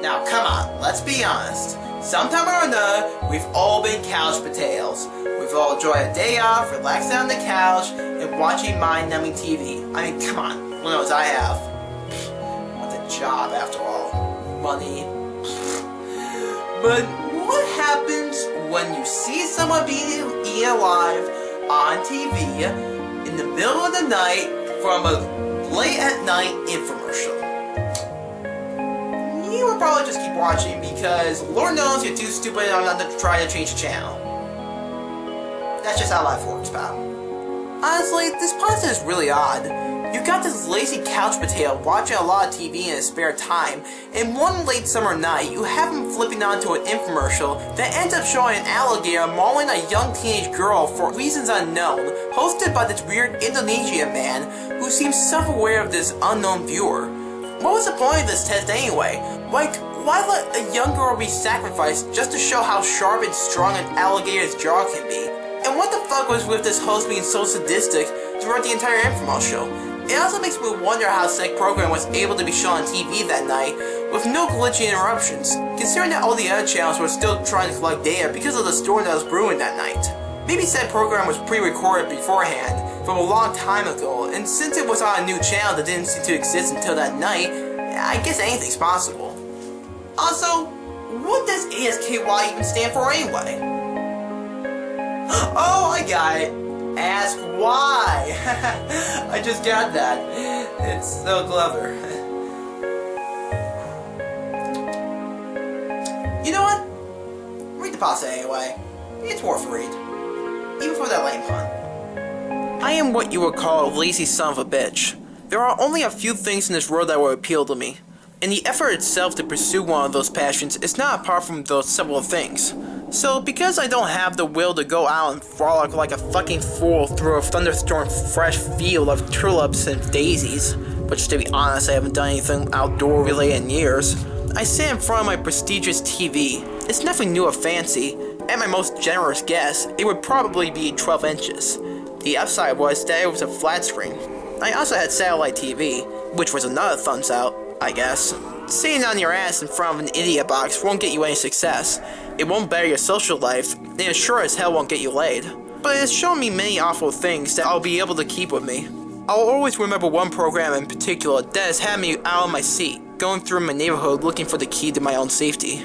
Now come on, let's be honest. Sometime or another, we've all been couch potatoes. We've all enjoyed a day off, relaxing on the couch, and watching mind-numbing TV. I mean, come on, what knows I have? What's a job after all? Money. But what happens when you see someone being eaten alive on TV in the middle of the night from a late at night infomercial? You will probably just keep watching because Lord knows you're too stupid not to try to change the channel. That's just how life works, pal. Honestly, this pasta is really odd. You got this lazy couch potato watching a lot of TV in his spare time, and one late summer night, you have him flipping onto an infomercial that ends up showing an alligator mauling a young teenage girl for reasons unknown, hosted by this weird Indonesian man who seems self-aware of this unknown viewer. What was the point of this test anyway? Like, why let a young girl be sacrificed just to show how sharp and strong an alligator's jaw can be? And what the fuck was with this host being so sadistic throughout the entire infomercial? It also makes me wonder how said program was able to be shown on TV that night with no glitchy interruptions, considering that all the other channels were still trying to collect data because of the storm that was brewing that night. Maybe said program was pre-recorded beforehand from a long time ago, and since it was on a new channel that didn't seem to exist until that night, I guess anything's possible. Also, what does ASKY even stand for anyway? Oh, I got it. Ask why. I just got that. It's so clever. You know what? Read the pasta anyway. It's worth a read. Even for that lame pun. I am what you would call a lazy son of a bitch. There are only a few things in this world that would appeal to me, and the effort itself to pursue one of those passions is not apart from those several things. So, because I don't have the will to go out and frolic like a fucking fool through a thunderstorm fresh field of tulips and daisies, which to be honest I haven't done anything outdoor related in years, I sit in front of my prestigious TV. It's nothing new or fancy. At my most generous guess, it would probably be 12 inches. The upside was that it was a flat screen. I also had satellite TV, which was another thumbs out, I guess. Sitting on your ass in front of an idiot box won't get you any success. It won't better your social life, and it sure as hell won't get you laid. But it has shown me many awful things that I'll be able to keep with me. I'll always remember one program in particular that has had me out of my seat, going through my neighborhood looking for the key to my own safety.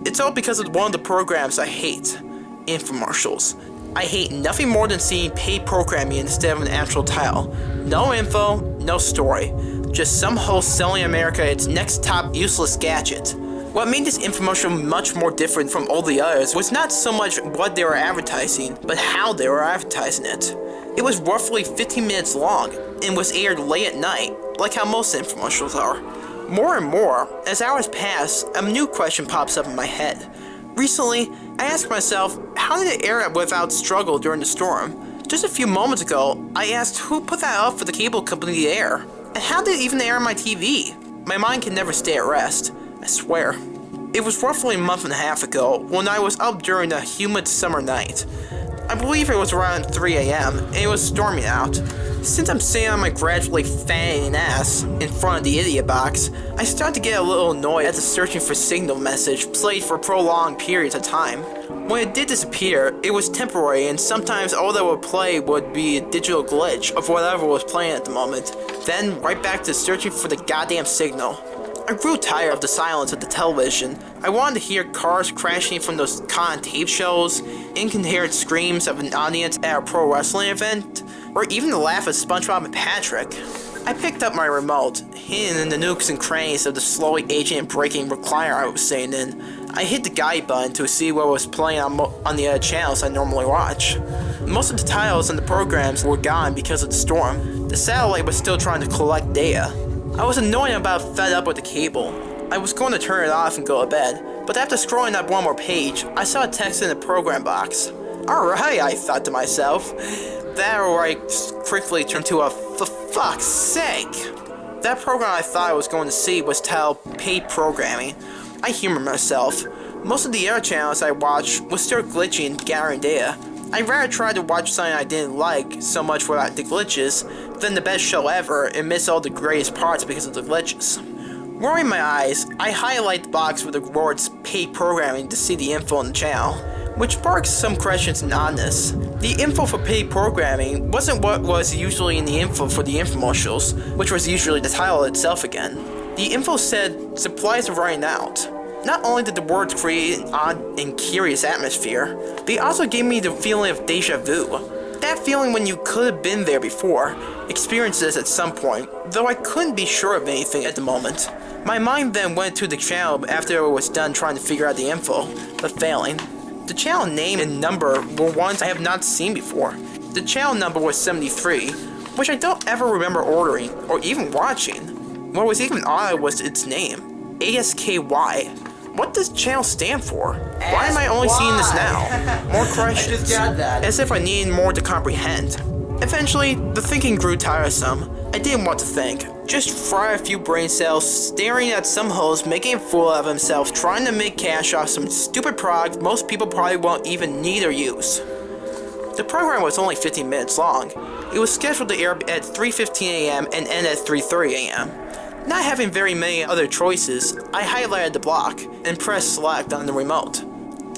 It's all because of one of the programs I hate. Infomercials. I hate nothing more than seeing paid programming instead of an actual title. No info, no story. Just some host selling America its next top useless gadget. What made this infomercial much more different from all the others was not so much what they were advertising, but how they were advertising it. It was roughly 15 minutes long, and was aired late at night, like how most infomercials are. More and more, as hours pass, a new question pops up in my head. Recently, I asked myself, how did it air without struggle during the storm? Just a few moments ago, I asked who put that up for the cable company to air, and how did it even air on my TV? My mind can never stay at rest. I swear. It was roughly a month and a half ago when I was up during a humid summer night. I believe it was around 3 a.m. and it was storming out. Since I'm sitting on my gradually fanning ass in front of the idiot box, I start to get a little annoyed at the searching for signal message played for prolonged periods of time. When it did disappear, it was temporary and sometimes all that would play would be a digital glitch of whatever was playing at the moment, then right back to searching for the goddamn signal. I grew tired of the silence of the television. I wanted to hear cars crashing from those con tape shows, incoherent screams of an audience at a pro wrestling event, or even the laugh of SpongeBob and Patrick. I picked up my remote, hidden in the nooks and crannies of the slowly aging and breaking recliner I was sitting in. I hit the guide button to see what was playing on the other channels I normally watch. Most of the titles and the programs were gone because of the storm. The satellite was still trying to collect data. I was annoyed and about fed up with the cable. I was going to turn it off and go to bed, but after scrolling up one more page, I saw a text in the program box. Alright, I thought to myself. That or I quickly turned to a for fuck's sake. That program I thought I was going to see was titled Paid Programming. I humored myself. Most of the other channels I watched was still glitching and gathering data. I'd rather try to watch something I didn't like so much without the glitches than the best show ever and miss all the greatest parts because of the glitches. Rolling my eyes, I highlight the box with the words paid programming to see the info on the channel, which sparks some questions and oddness. The info for paid programming wasn't what was usually in the info for the infomercials, which was usually the title itself again. The info said supplies are running out. Not only did the words create an odd and curious atmosphere, they also gave me the feeling of deja vu. That feeling when you could have been there before, experienced this at some point, though I couldn't be sure of anything at the moment. My mind then went to the channel after it was done trying to figure out the info, but failing. The channel name and number were ones I have not seen before. The channel number was 73, which I don't ever remember ordering or even watching. What was even odd was its name, ASKY. What does channel stand for? Why am I only seeing this now? More questions, I just got that. as if I needed more to comprehend. Eventually, the thinking grew tiresome. I didn't want to think. Just fry a few brain cells, staring at some host making a fool of himself, trying to make cash off some stupid product most people probably won't even need or use. The program was only 15 minutes long. It was scheduled to air at 3:15 a.m. and end at 3:30 a.m. Not having very many other choices, I highlighted the block and pressed select on the remote.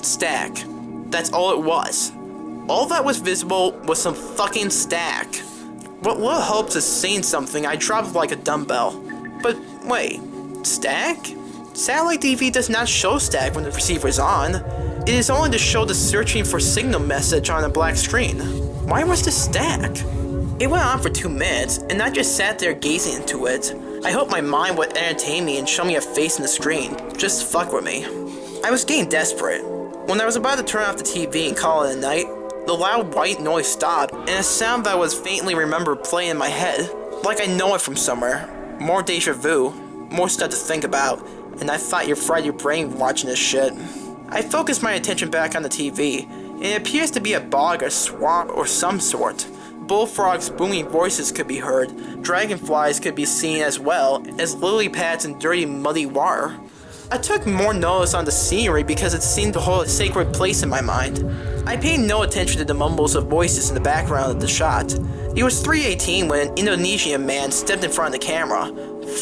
Stack. That's all it was. All that was visible was some fucking stack. What little hopes of seeing something, I dropped like a dumbbell. But wait, stack? Satellite TV does not show stack when the receiver is on. It is only to show the searching for signal message on a black screen. Why was this stack? It went on for 2 minutes, and I just sat there gazing into it. I hoped my mind would entertain me and show me a face in the screen. Just fuck with me. I was getting desperate. When I was about to turn off the TV and call it a night, the loud white noise stopped, and a sound that I was faintly remembered playing in my head. Like I know it from somewhere. More deja vu. More stuff to think about. And I thought you fried your brain watching this shit. I focused my attention back on the TV, and it appears to be a bog or swamp or some sort. Bullfrogs' booming voices could be heard. Dragonflies could be seen as well as lily pads and dirty muddy water. I took more notice on the scenery because it seemed to hold a sacred place in my mind. I paid no attention to the mumbles of voices in the background of the shot. It was 3:18 when an Indonesian man stepped in front of the camera.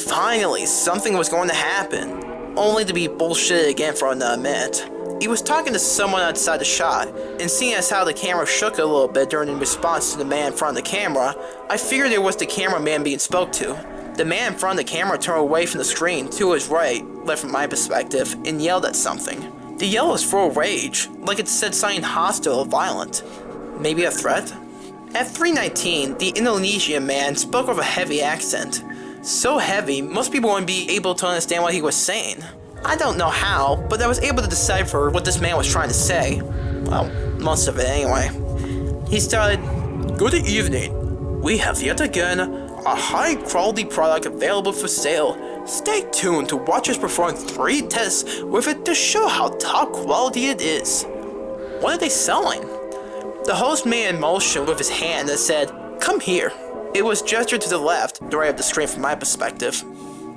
Finally, something was going to happen, only to be bullshitted again for another minute. He was talking to someone outside the shot, and seeing as how the camera shook a little bit during the response to the man in front of the camera, I figured it was the cameraman being spoke to. The man in front of the camera turned away from the screen to his right, left from my perspective, and yelled at something. The yell was full of rage, like it said something hostile or violent. Maybe a threat? At 3:19, the Indonesian man spoke with a heavy accent. So heavy, most people wouldn't be able to understand what he was saying. I don't know how, but I was able to decipher what this man was trying to say. Well, most of it anyway. He started, "Good evening. We have yet again a high-quality product available for sale. Stay tuned to watch us perform 3 tests with it to show how top quality it is." What are they selling? The host made a motion with his hand that said, "Come here." It was gestured to the left, the right of the screen from my perspective.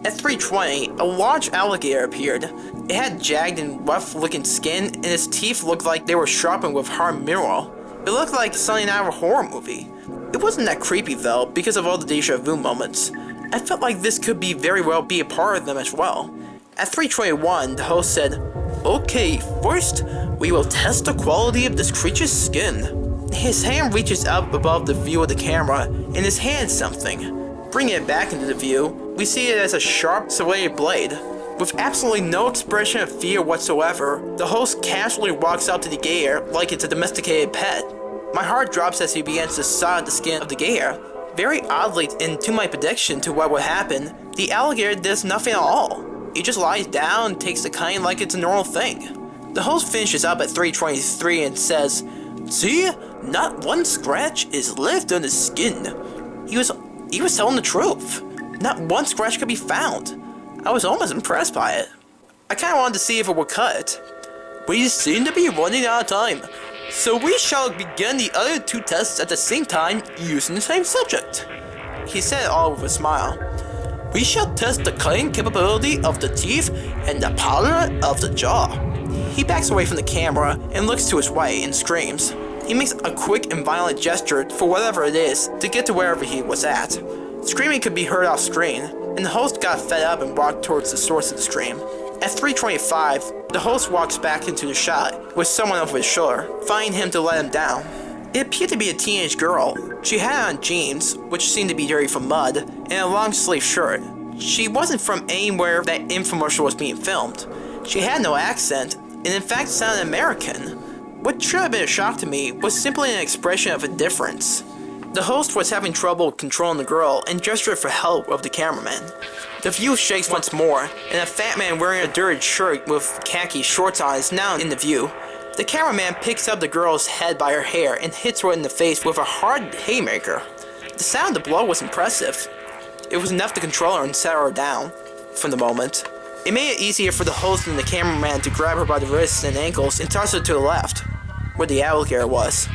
At 3:20, a large alligator appeared. It had jagged and rough-looking skin, and its teeth looked like they were sharpened with hard mineral. It looked like something out of a horror movie. It wasn't that creepy though, because of all the deja vu moments. I felt like this could be very well be a part of them as well. At 3:21, the host said, "Okay, first, we will test the quality of this creature's skin." His hand reaches up above the view of the camera, and his hand something. Bringing it back into the view, we see it as a sharp, serrated blade. With absolutely no expression of fear whatsoever, the host casually walks up to the gator like it's a domesticated pet. My heart drops as he begins to saw at the skin of the gator. Very oddly, and to my prediction to what would happen, the alligator does nothing at all. He just lies down and takes the cutting like it's a normal thing. The host finishes up at 3:23 and says, "See? Not one scratch is left on the skin." He was telling the truth. Not one scratch could be found. I was almost impressed by it. I kinda wanted to see if it would cut. "We seem to be running out of time, so we shall begin the other 2 tests at the same time using the same subject." He said it all with a smile. "We shall test the cutting capability of the teeth and the power of the jaw." He backs away from the camera and looks to his right and screams. He makes a quick and violent gesture for whatever it is to get to wherever he was at. Screaming could be heard off screen. and the host got fed up and walked towards the source of the stream. At 3:25, the host walks back into the shot with someone over his shoulder, finding him to let him down. It appeared to be a teenage girl. She had on jeans, which seemed to be dirty from mud, and a long-sleeve shirt. She wasn't from anywhere that infomercial was being filmed. She had no accent, and in fact sounded American. What should have been a shock to me was simply an expression of indifference. The host was having trouble controlling the girl and gestured for help of the cameraman. The view shakes once more, and a fat man wearing a dirty shirt with khaki shorts on is now in the view. The cameraman picks up the girl's head by her hair and hits her in the face with a hard haymaker. The sound of the blow was impressive. It was enough to control her and settle her down, for the moment. It made it easier for the host and the cameraman to grab her by the wrists and ankles and toss her to the left, where the alligator was.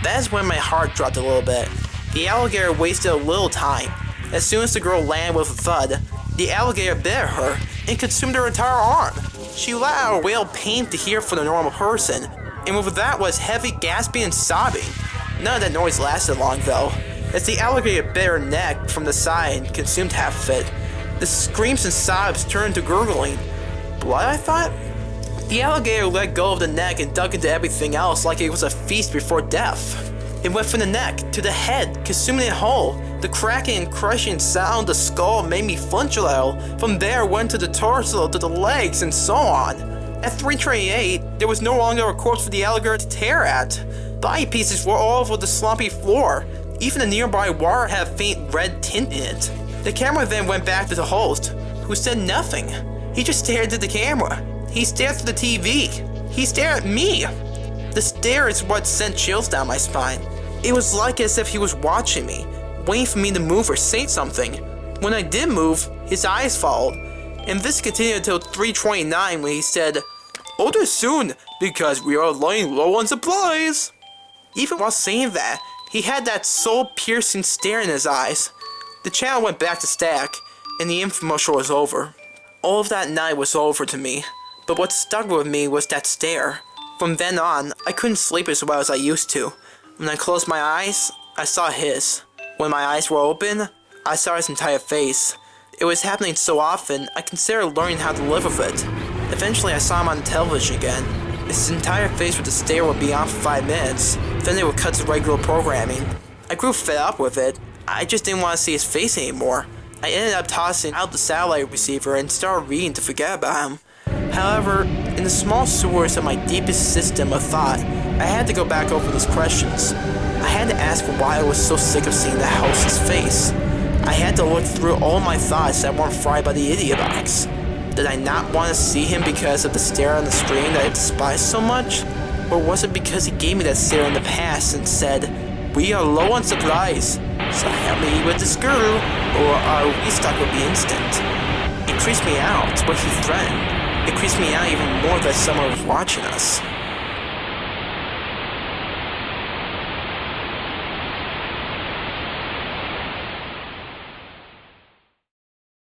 That is when my heart dropped a little bit. The alligator wasted a little time. As soon as the girl landed with a thud, the alligator bit at her and consumed her entire arm. She let out a wail of pain to hear for the normal person, and with that was heavy gasping and sobbing. None of that noise lasted long though, as the alligator bit her neck from the side and consumed half of it. The screams and sobs turned to gurgling. Blood, I thought? The alligator let go of the neck and dug into everything else like it was a feast before death. It went from the neck to the head, consuming it whole. The cracking and crushing sound of the skull made me flinch a little. From there went to the torso, to the legs, and so on. At 3:28, there was no longer a corpse for the alligator to tear at. Body pieces were all over the slumpy floor. Even the nearby water had a faint red tint in it. The camera then went back to the host, who said nothing. He just stared at the camera. He stared through the TV. He stared at me. The stare is what sent chills down my spine. It was like as if he was watching me, waiting for me to move or say something. When I did move, his eyes followed, and this continued until 3:29 when he said, "Order soon, because we are running low on supplies." Even while saying that, he had that soul-piercing stare in his eyes. The channel went back to stack, and the infomercial was over. All of that night was over to me, but what stuck with me was that stare. From then on, I couldn't sleep as well as I used to. When I closed my eyes, I saw his. When my eyes were open, I saw his entire face. It was happening so often, I considered learning how to live with it. Eventually, I saw him on television again. His entire face with the stare would be on for 5 minutes. Then they would cut to regular programming. I grew fed up with it. I just didn't want to see his face anymore. I ended up tossing out the satellite receiver and started reading to forget about him. However, in the small sewers of my deepest system of thought, I had to go back over those questions. I had to ask why I was so sick of seeing the house's face. I had to look through all my thoughts that weren't fried by the idiot box. Did I not want to see him because of the stare on the screen that I despised so much? Or was it because he gave me that stare in the past and said, "We are low on supplies, so help me with this girl, or our restock will be instant"? It creased me out what he threatened. It creased me out even more that someone was watching us.